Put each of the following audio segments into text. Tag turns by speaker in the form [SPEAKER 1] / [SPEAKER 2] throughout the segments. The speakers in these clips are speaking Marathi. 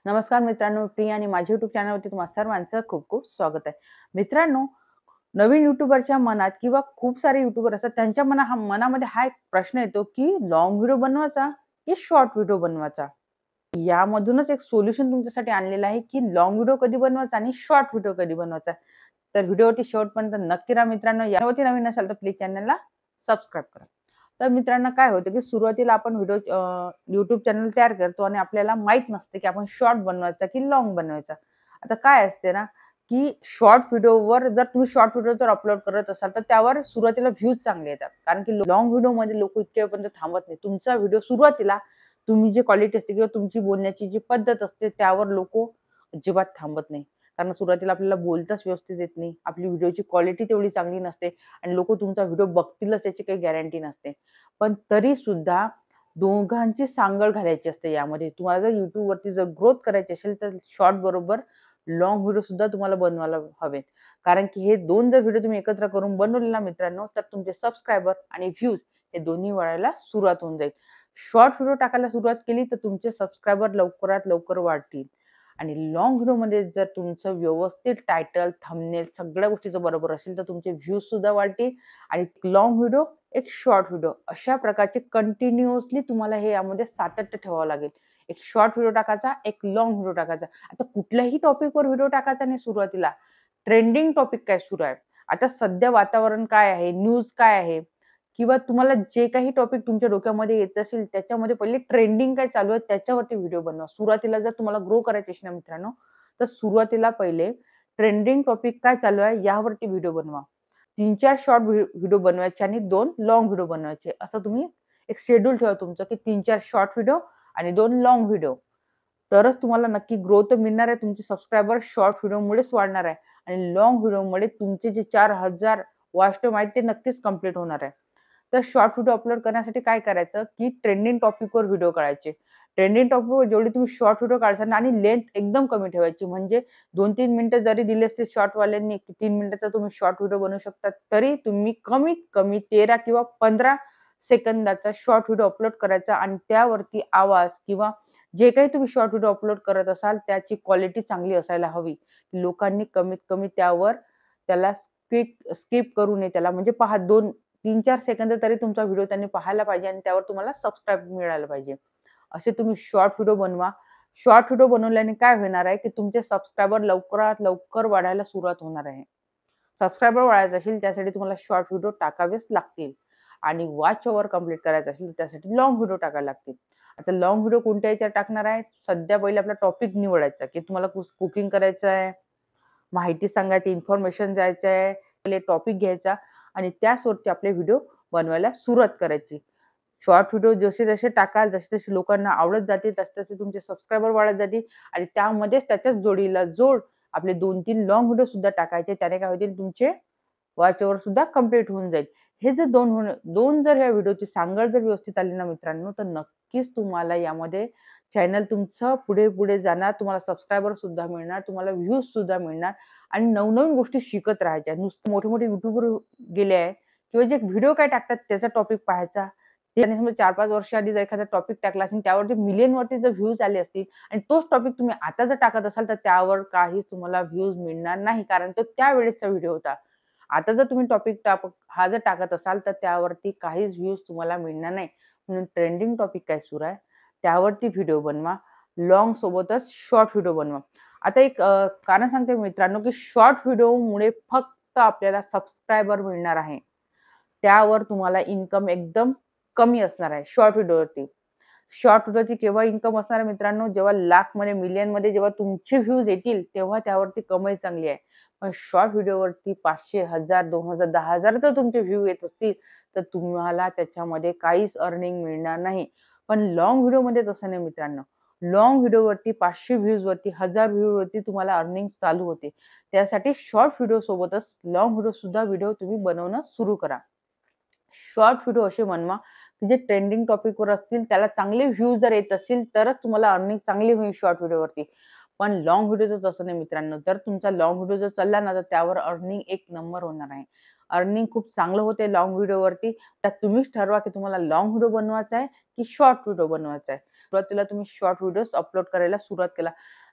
[SPEAKER 1] नमस्कार मित्रांनो, प्रिया आणि माझ्या YouTube चॅनलवरती तुम्हा सर्वांचं खूप खूप स्वागत आहे. मित्रांनो, नवीन यूट्यूबरच्या मनात किंवा खूप सारे यूट्यूबर असतात त्यांच्या मनामध्ये हा एक प्रश्न येतो की लाँग व्हिडिओ बनवायचा की शॉर्ट व्हिडिओ बनवायचा. यामधूनच एक सोल्युशन तुमच्यासाठी आणलेलं आहे की लाँग व्हिडिओ कधी बनवायचा आणि शॉर्ट व्हिडिओ कधी बनवायचा. तर व्हिडिओवरती शेवटपर्यंत नक्की राहा मित्रांनो. यावरती नवीन असाल तर प्लीज चॅनलला सबस्क्राईब करा. तर मित्रांनो काय होतं की सुरुवातीला आपण YouTube चॅनल तयार करतो आणि आपल्याला माहीत नसते की आपण शॉर्ट बनवायचा की लाँग बनवायचा. आता काय असते ना, की शॉर्ट व्हिडिओवर जर तुम्ही शॉर्ट व्हिडिओ जर अपलोड करत असाल तर त्यावर सुरुवातीला व्ह्यूज चांगले येतात. कारण की लाँग व्हिडिओमध्ये लोकं इतक्या वेळपर्यंत थांबत नाही. तुमचा व्हिडिओ सुरुवातीला तुम्ही जी क्वालिटी असते किंवा तुमची बोलण्याची जी पद्धत असते त्यावर लोकं अजिबात थांबत नाही. कारण सुरुवातीला आपल्याला बोलताच व्यवस्थित येत नाही. आपली व्हिडिओची क्वालिटी तेवढी चांगली नसते आणि लोकं तुमचा व्हिडिओ बघतीलच याची काही गॅरंटी नसते. पण तरीसुद्धा दोघांची सांगड घालायची असते यामध्ये. तुम्हाला जर YouTubeवरती जर ग्रोथ करायची असेल तर शॉर्ट बरोबर लाँग व्हिडिओसुद्धा तुम्हाला बनवायला हवेत. कारण की हे 2 जर व्हिडिओ तुम्ही एकत्र करून बनवले ना मित्रांनो, तर तुमचे सबस्क्रायबर आणि व्ह्यूज हे दोन्ही वाढायला सुरुवात होऊन जाईल. शॉर्ट व्हिडिओ टाकायला सुरुवात केली तर तुमचे सबस्क्रायबर लवकरात लवकर वाढतील. आणि लाँग व्हिडिओमध्ये जर तुमचं व्यवस्थित टायटल, थंबनेल सगळ्या गोष्टीचं बरोबर असेल, तर तुमचे व्ह्यूजसुद्धा वाढतील आणि लाँग व्हिडिओ, एक शॉर्ट व्हिडिओ अशा प्रकारचे कंटिन्युअसली तुम्हाला हे यामध्ये सातत्य ठेवावं लागेल. एक शॉर्ट व्हिडिओ टाकायचा, एक लाँग व्हिडिओ टाकायचा. आता कुठल्याही टॉपिकवर व्हिडिओ टाकायचा नाही सुरुवातीला. ट्रेंडिंग टॉपिक काय सुरू आहे? आता सध्या वातावरण काय आहे? न्यूज काय आहे? किंवा तुम्हाला जे काही टॉपिक तुमच्या डोक्यामध्ये येत असेल, त्याच्यामध्ये पहिले ट्रेंडिंग काय चालू आहे त्याच्यावरती व्हिडिओ बनवा. सुरुवातीला जर तुम्हाला ग्रो करायची असेल ना मित्रांनो, तर सुरुवातीला पहिले ट्रेंडिंग टॉपिक काय चालू आहे यावरती व्हिडिओ बनवा. 3-4 शॉर्ट व्हिडिओ बनवायचे आणि 2 लाँग व्हिडिओ बनवायचे. असं तुम्ही एक शेड्यूल ठेवा तुमचं, की 3-4 शॉर्ट व्हिडिओ आणि 2 लाँग व्हिडिओ. तरच तुम्हाला नक्की ग्रोथ मिळणार आहे. तुमचे सबस्क्रायबर शॉर्ट व्हिडिओमुळेच वाढणार आहे आणि लाँग व्हिडिओमुळे तुमचे जे 4,000 वॉच टाईम आहेत ते नक्कीच कंप्लीट होणार आहे. तर शॉर्ट व्हिडिओ अपलोड करण्यासाठी काय करायचं, की ट्रेंडिंग टॉपिकवर व्हिडिओ काढायचे. ट्रेंडिंग टॉपिकवर जेवढे तुम्ही शॉर्ट व्हिडिओ काढसाल ना आणि लेंथ एकदम कमी ठेवायची. म्हणजे 2-3 मिनिटं जरी दिली असते शॉर्टवाल्यांनी, की 3 मिनिटाचा तुम्ही शॉर्ट व्हिडिओ बनवू शकता. तरी तुम्ही कमीत कमी 13 किंवा 15 सेकंदाचा शॉर्ट व्हिडिओ अपलोड करायचा आणि त्यावरती आवाज किंवा जे काही तुम्ही शॉर्ट व्हिडिओ अपलोड करत असाल, त्याची क्वालिटी चांगली असायला हवी. लोकांनी कमीत कमी त्यावर त्याला स्किप करू नये त्याला म्हणजे पहा 3-4 सेकंद तरी तुमचा व्हिडिओ त्यांनी पाहायला पाहिजे आणि त्यावर तुम्हाला सबस्क्राईब मिळायला पाहिजे. असे तुम्ही शॉर्ट व्हिडिओ बनवा. शॉर्ट व्हिडिओ बनवल्याने काय होणार आहे, की तुमचे सबस्क्रायबर लवकरात लवकर वाढायला सुरुवात होणार आहे. सबस्क्रायबर वाढायचे असेल त्यासाठी तुम्हाला शॉर्ट व्हिडिओ टाकावेच लागतील आणि वॉच ओव्हर कंप्लीट करायचं असेल तर त्यासाठी लाँग व्हिडिओ टाकायला लागतील. आता लाँग व्हिडिओ कोणत्या ह्याच्यावर टाकणार आहे? सध्या पहिले आपला टॉपिक निवडायचा, की तुम्हाला कुकिंग करायचं आहे, माहिती सांगायची, इन्फॉर्मेशन द्यायचं आहे. पहिले टॉपिक घ्यायचा आणि त्यावरती आपले व्हिडिओ बनवायला सुरुवात करायची. शॉर्ट व्हिडिओ जसे-जसे टाकाल, तसे-तसे लोकांना आवडत जातील, तसे-तसे तुमचे सबस्क्रायबर वाढत जातील आणि त्यामध्येच त्याच्याच जोडीला आपले 2-3 लाँग व्हिडिओ सुद्धा टाकायचे. त्याने काय होतील तुमचे वॉच ओव्हर सुद्धा कंप्लीट होऊन जाईल. हे जर 2 जर ह्या व्हिडिओची सांगड जर व्यवस्थित आली ना मित्रांनो, तर नक्कीच तुम्हाला यामध्ये चॅनल तुमचं पुढे-पुढे जाणार. तुम्हाला सबस्क्रायबर सुद्धा मिळणार, तुम्हाला व्ह्यूज सुद्धा मिळणार आणि नवनवीन गोष्टी शिकत राहायच्या. नुसतं मोठे-मोठे यूट्यूबर गेले आहे किंवा जे व्हिडिओ काय टाकतात त्याचा टॉपिक पाहायचा. त्याने समजा 4-5 वर्ष आधी जर एखादा टॉपिक टाकला असेल, त्यावरती मिलियनवरती जर व्ह्यूज आले असतील आणि तोच टॉपिक तुम्ही आता जर टाकत असाल, तर त्यावर काहीच तुम्हाला व्ह्यूज मिळणार नाही. कारण तो त्यावेळेसचा व्हिडिओ होता. आता जर तुम्ही हा जर टाकत असाल, तर त्यावरती काहीच व्ह्यूज तुम्हाला मिळणार नाही. म्हणून ट्रेंडिंग टॉपिक काय सुरू आहे, त्यावरती व्हिडिओ बनवा. लाँग सोबतच शॉर्ट व्हिडिओ बनवा. आता एक कारण सांगते मित्रांनो, की शॉर्ट व्हिडिओमुळे फक्त आपल्याला सबस्क्रायबर मिळणार आहे. त्यावर तुम्हाला इन्कम एकदम कमी असणार आहे शॉर्ट व्हिडिओवरती. शॉर्ट व्हिडिओची केव्हा इन्कम असणार आहे मित्रांनो, जेव्हा लाखमध्ये, मिलियनमध्ये जेव्हा तुमचे व्ह्यूज येतील, तेव्हा त्यावरती कमाई चांगली आहे. पण शॉर्ट व्हिडिओवरती 500, 1000, 2000, 10,000 जर तुमचे व्ह्यू येत असतील, तर तुम्हाला त्याच्यामध्ये काहीच अर्निंग मिळणार नाही. पण लाँग व्हिडिओमध्ये तसं नाही मित्रांनो. लाँग व्हिडिओवरती 500 व्ह्यूजवरती, 1000 व्ह्यूवरती तुम्हाला अर्निंग चालू होते. त्यासाठी शॉर्ट व्हिडिओसोबतच लाँग व्हिडिओसुद्धा तुम्ही बनवणं सुरू करा. शॉर्ट व्हिडिओ असे बनवा, की जे ट्रेंडिंग टॉपिकवर असतील, त्याला चांगले व्ह्यूज जर येत असतील, तरच तुम्हाला अर्निंग चांगली होईल शॉर्ट व्हिडिओवरती. पण लाँग व्हिडिओचं तसं नाही मित्रांनो. जर तुमचा लाँग व्हिडिओ जर चालला ना, तर त्यावर अर्निंग एक नंबर होणार आहे. अर्निंग खूप चांगलं होते लाँग व्हिडिओवरती. तर तुम्हीच ठरवा, की तुम्हाला लाँग व्हिडिओ बनवायचा आहे, की शॉर्ट व्हिडिओ बनवायचा आहे. सुरुवातीला तुम्ही शॉर्ट व्हिडिओज अपलोड करायला सुरुवात केला.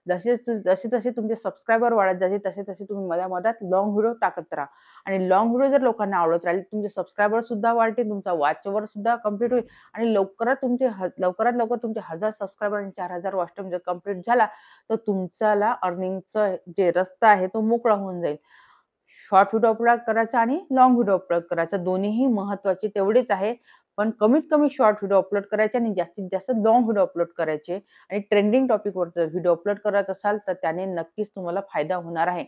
[SPEAKER 1] जसे तुमचे सबस्क्रायबर वाढत जातील, तसे तुम्ही मधामधात लाँग व्हिडिओ टाकत राहा आणि लाँग व्हिडिओ जर लोकांना आवडत राहिले, तुमचे सबस्क्रायबर सुद्धा वाढतील, तुमचा वॉच अवर सुद्धा कंप्लीट होईल आणि लवकरात लवकर तुमचे 1000 सबस्क्रायबर आणि 4000 वॉच टाईम जर कंप्लीट झाला, तर तुमच्याला अर्निंगचं जे रस्ता आहे तो मोकळा होऊन जाईल. शॉर्ट व्हिडिओ अपलोड करायचा आणि लाँग व्हिडिओ अपलोड करायचा. दोन्हीही महत्त्वाचे तेवढेच आहे. पण कमीत कमी शॉर्ट व्हिडिओ अपलोड करायचे आणि जास्तीत जास्त लाँग व्हिडिओ अपलोड करायचे आणि ट्रेंडिंग टॉपिकवर जर व्हिडिओ अपलोड करत असाल, तर त्याने नक्कीच तुम्हाला फायदा होणार आहे.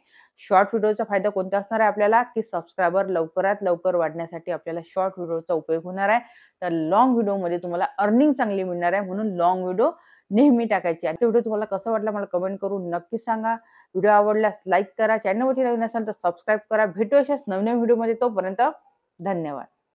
[SPEAKER 1] शॉर्ट व्हिडिओचा फायदा कोणता असणार आहे आपल्याला, की सबस्क्रायबर लवकरात लवकर वाढण्यासाठी आपल्याला शॉर्ट व्हिडिओचा उपयोग होणार आहे. तर लाँग व्हिडिओमध्ये तुम्हाला अर्निंग चांगली मिळणार आहे. म्हणून लाँग व्हिडिओ नेहमी टाकायचे. आजचा व्हिडिओ तुम्हाला कसा वाटला मला कमेंट करून नक्कीच सांगा. व्हिडिओ आवडल्यास लाईक करा. चॅनलवरती नवीन असाल तर सबस्क्राईब करा. भेटू अशाच नवीन व्हिडिओमध्ये. तोपर्यंत धन्यवाद.